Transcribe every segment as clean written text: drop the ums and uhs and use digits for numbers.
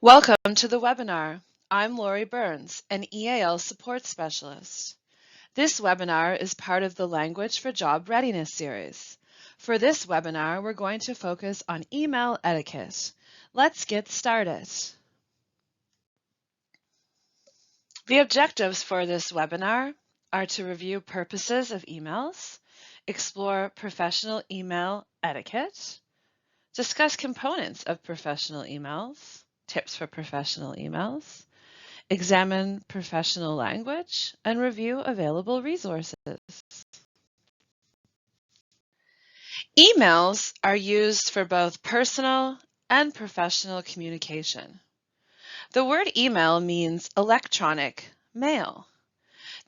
Welcome to the webinar. I'm Lori Burns, an EAL support specialist. This webinar is part of the Language for Job Readiness series. For this webinar, we're going to focus on email etiquette. Let's get started. The objectives for this webinar are to review purposes of emails, explore professional email etiquette, discuss components of professional emails, tips for professional emails, examine professional language, and review available resources. Emails are used for both personal and professional communication. The word email means electronic mail.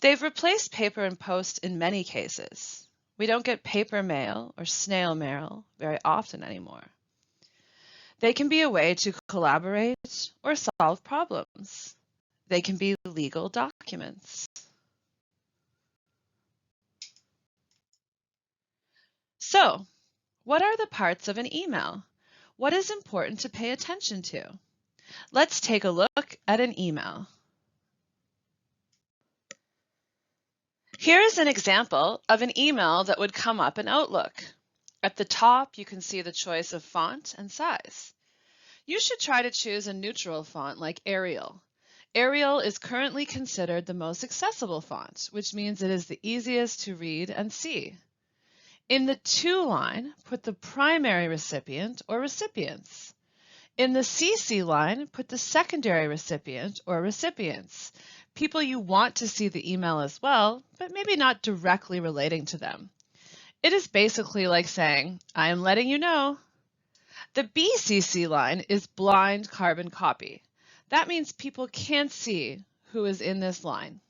They've replaced paper and post in many cases. We don't get paper mail or snail mail very often anymore. They can be a way to collaborate or solve problems. They can be legal documents. So, what are the parts of an email? What is important to pay attention to? Let's take a look at an email. Here is an example of an email that would come up in Outlook. At the top, you can see the choice of font and size. You should try to choose a neutral font like Arial. Arial is currently considered the most accessible font, which means it is the easiest to read and see. In the To line, put the primary recipient or recipients. In the CC line, put the secondary recipient or recipients, people you want to see the email as well, but maybe not directly relating to them. It is basically like saying, I am letting you know. The BCC line is blind carbon copy. That means people can't see who is in this line.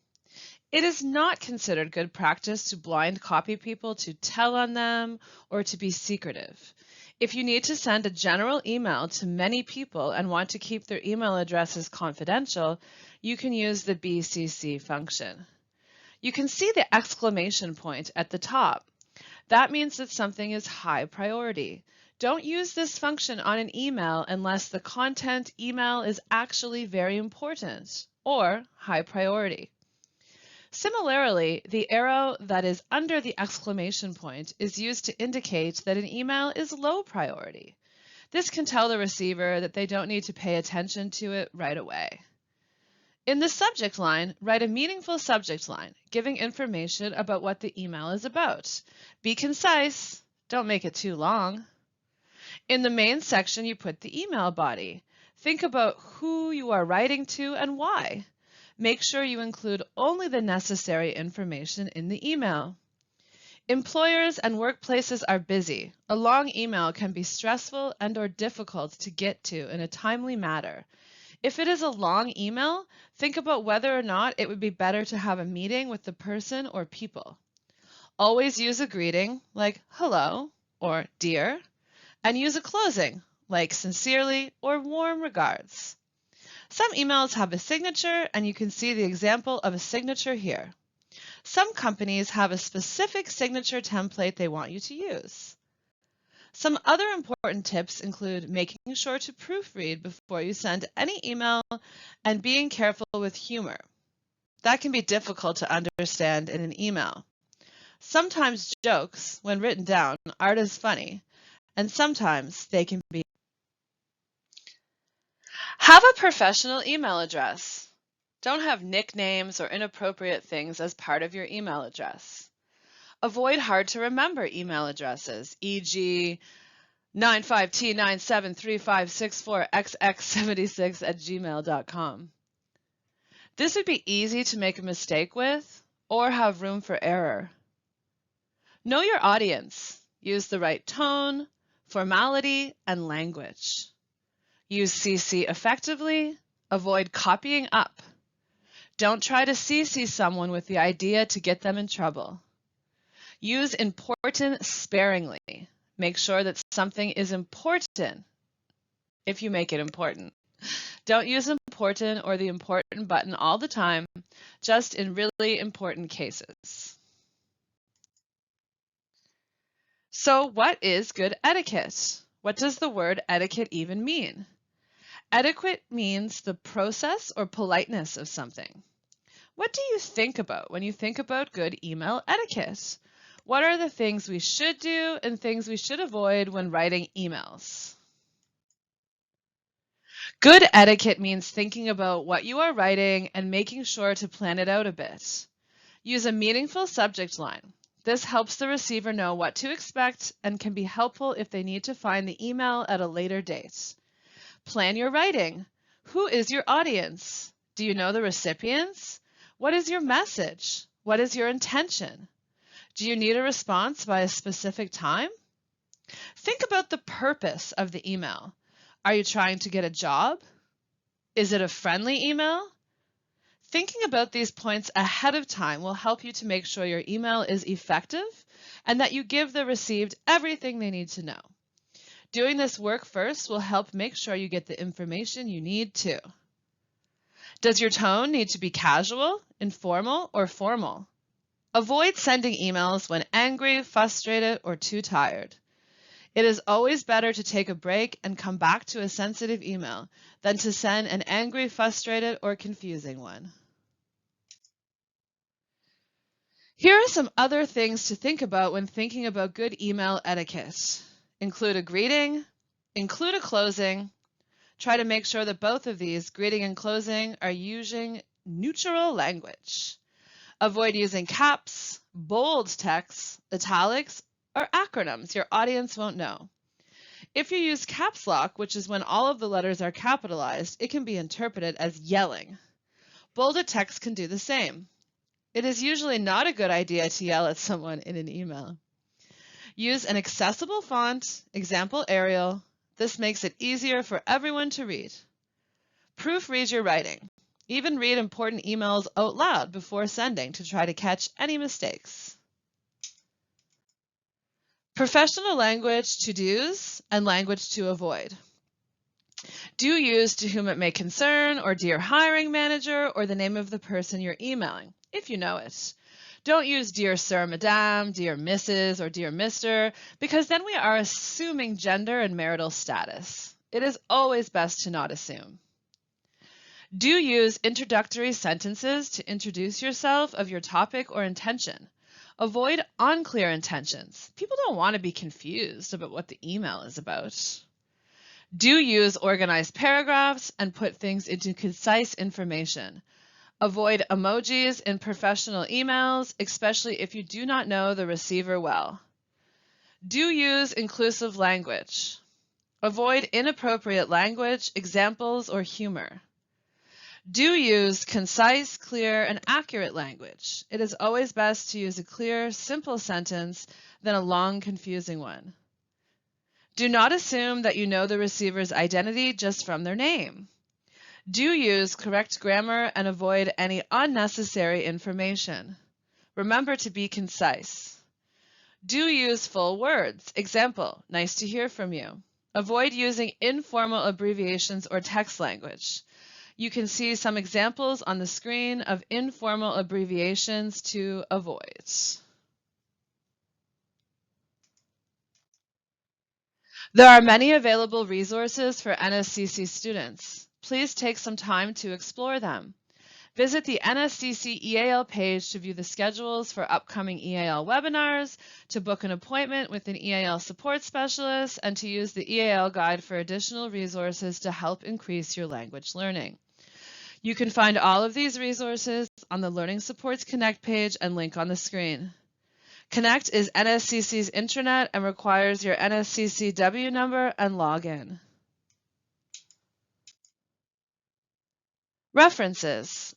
It is not considered good practice to blind copy people, to tell on them, or to be secretive. If you need to send a general email to many people and want to keep their email addresses confidential, you can use the BCC function. You can see the exclamation point at the top. That means that something is high priority. Don't use this function on an email unless the content email is actually very important or high priority. Similarly, the arrow that is under the exclamation point is used to indicate that an email is low priority. This can tell the receiver that they don't need to pay attention to it right away. In the subject line, write a meaningful subject line, giving information about what the email is about. Be concise, don't make it too long. In the main section, you put the email body. Think about who you are writing to and why. Make sure you include only the necessary information in the email. Employers and workplaces are busy. A long email can be stressful and/or difficult to get to in a timely manner. If it is a long email, think about whether or not it would be better to have a meeting with the person or people. Always use a greeting like hello or dear, and use a closing like sincerely or warm regards. Some emails have a signature, and you can see the example of a signature here. Some companies have a specific signature template they want you to use. Some other important tips include making sure to proofread before you send any email and being careful with humor. That can be difficult to understand in an email. Sometimes jokes, when written down, aren't as funny, and sometimes they can be. Have a professional email address. Don't have nicknames or inappropriate things as part of your email address. Avoid hard-to-remember email addresses, e.g. 95T973564XX76@gmail.com. This would be easy to make a mistake with or have room for error. Know your audience. Use the right tone, formality, and language. Use CC effectively. Avoid copying up. Don't try to CC someone with the idea to get them in trouble. Use important sparingly. Make sure that something is important if you make it important. Don't use important or the important button all the time, just in really important cases. So what is good etiquette? What does the word etiquette even mean? Etiquette means the process or politeness of something. What do you think about when you think about good email etiquette? What are the things we should do and things we should avoid when writing emails? Good etiquette means thinking about what you are writing and making sure to plan it out a bit. Use a meaningful subject line. This helps the receiver know what to expect and can be helpful if they need to find the email at a later date. Plan your writing. Who is your audience? Do you know the recipients? What is your message? What is your intention? Do you need a response by a specific time? Think about the purpose of the email. Are you trying to get a job? Is it a friendly email? Thinking about these points ahead of time will help you to make sure your email is effective and that you give the received everything they need to know. Doing this work first will help make sure you get the information you need too. Does your tone need to be casual, informal, or formal? Avoid sending emails when angry, frustrated, or too tired. It is always better to take a break and come back to a sensitive email than to send an angry, frustrated, or confusing one. Here are some other things to think about when thinking about good email etiquette. Include a greeting, include a closing. Try to make sure that both of these, greeting and closing, are using neutral language. Avoid using caps, bold text, italics, or acronyms your audience won't know. If you use caps lock, which is when all of the letters are capitalized, it can be interpreted as yelling. Bolded text can do the same. It is usually not a good idea to yell at someone in an email. Use an accessible font, example Arial. This makes it easier for everyone to read. Proofread your writing. Even read important emails out loud before sending to try to catch any mistakes. Professional language to-dos and language to avoid. Do use to whom it may concern or dear hiring manager or the name of the person you're emailing, if you know it. Don't use dear sir, madame, dear Mrs., or dear Mr., because then we are assuming gender and marital status. It is always best to not assume. Do use introductory sentences to introduce yourself of your topic or intention. Avoid unclear intentions. People don't want to be confused about what the email is about. Do use organized paragraphs and put things into concise information. Avoid emojis in professional emails, especially if you do not know the receiver well. Do use inclusive language. Avoid inappropriate language, examples, or humor. Do use concise, clear, and accurate language. It is always best to use a clear, simple sentence than a long, confusing one. Do not assume that you know the receiver's identity just from their name. Do use correct grammar and avoid any unnecessary information. Remember to be concise. Do use full words. Example, nice to hear from you. Avoid using informal abbreviations or text language. You can see some examples on the screen of informal abbreviations to avoid. There are many available resources for NSCC students. Please take some time to explore them. Visit the NSCC EAL page to view the schedules for upcoming EAL webinars, to book an appointment with an EAL support specialist, and to use the EAL guide for additional resources to help increase your language learning. You can find all of these resources on the Learning Supports Connect page and link on the screen. Connect is NSCC's intranet and requires your NSCCW number and login. References.